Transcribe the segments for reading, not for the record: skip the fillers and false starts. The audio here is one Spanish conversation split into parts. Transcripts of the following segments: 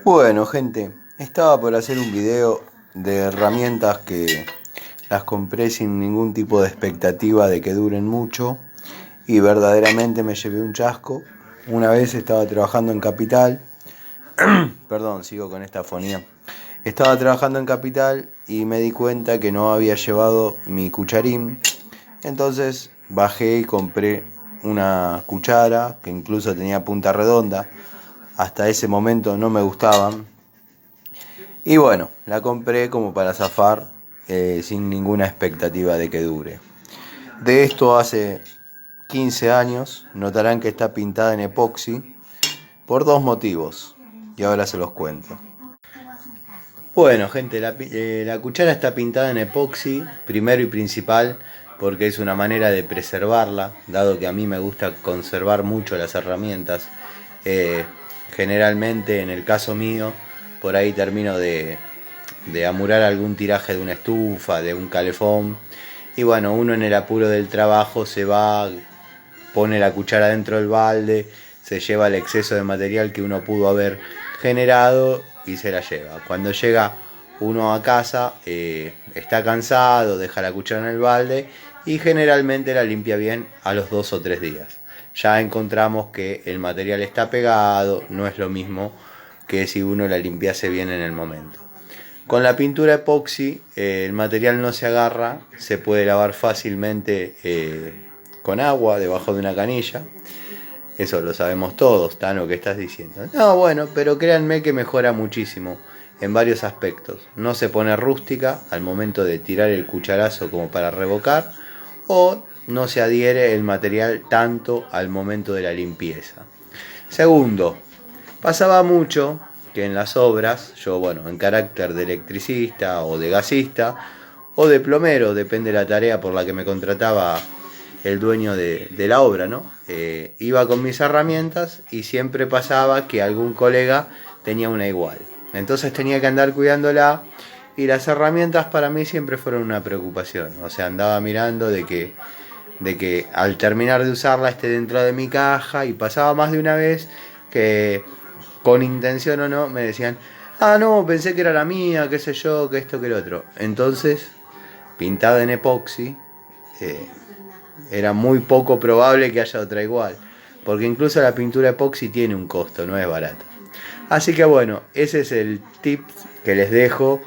Bueno, gente, estaba por hacer un video de herramientas que las compré sin ningún tipo de expectativa de que duren mucho y verdaderamente me llevé un chasco. Una vez estaba trabajando en Capital, perdón, sigo con esta afonía. Estaba trabajando en Capital y me di cuenta que no había llevado mi cucharín. Entonces bajé y compré una cuchara que incluso tenía punta redonda. Hasta ese momento no me gustaban. Y bueno, la compré como para zafar, sin ninguna expectativa de que dure. De esto hace 15 años, notarán que está pintada en epoxi por dos motivos, y ahora se los cuento. Bueno, gente, la cuchara está pintada en epoxi, primero y principal, porque es una manera de preservarla, dado que a mí me gusta conservar mucho las herramientas. Eh, Generalmente, en el caso mío, por ahí termino de amurar algún tiraje de una estufa, de un calefón, y bueno, uno en el apuro del trabajo se va, pone la cuchara dentro del balde, se lleva el exceso de material que uno pudo haber generado y se la lleva. Cuando llega uno a casa, está cansado, deja la cuchara en el balde y generalmente la limpia bien a los 2 o 3 días. Ya encontramos que el material está pegado, no es lo mismo que si uno la limpiase bien en el momento. Con la pintura epoxi, el material no se agarra, se puede lavar fácilmente con agua debajo de una canilla. Eso lo sabemos todos, Tano, ¿qué estás diciendo? No, bueno, pero créanme que mejora muchísimo en varios aspectos. No se pone rústica al momento de tirar el cucharazo como para revocar, o no se adhiere el material tanto al momento de la limpieza. Segundo, pasaba mucho que en las obras, yo bueno, en carácter de electricista o de gasista o de plomero, depende de la tarea por la que me contrataba el dueño de la obra, ¿no? Iba con mis herramientas y siempre pasaba que algún colega tenía una igual. Entonces tenía que andar cuidándola y las herramientas para mí siempre fueron una preocupación. O sea, andaba mirando de que al terminar de usarla esté dentro de mi caja, y pasaba más de una vez que con intención o no me decían: ah, no, pensé que era la mía, qué sé yo, que esto, que el otro. Entonces, pintada en epoxi, eh, era muy poco probable que haya otra igual, porque incluso la pintura epoxi tiene un costo, no es barata. Así que bueno, ese es el tip que les dejo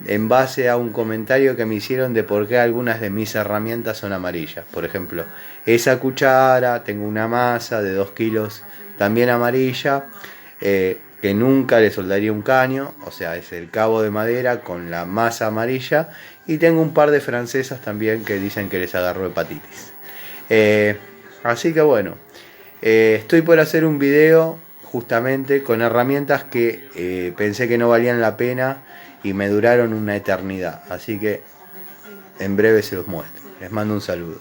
en base a un comentario que me hicieron de por qué algunas de mis herramientas son amarillas. Por ejemplo, esa cuchara, tengo una masa de 2 kilos también amarilla, que nunca le soldaría un caño, o sea, es el cabo de madera con la masa amarilla, y tengo un par de francesas también que dicen que les agarró hepatitis. Así que bueno, estoy por hacer un video justamente con herramientas que pensé que no valían la pena y me duraron una eternidad. Así que en breve se los muestro. Les mando un saludo.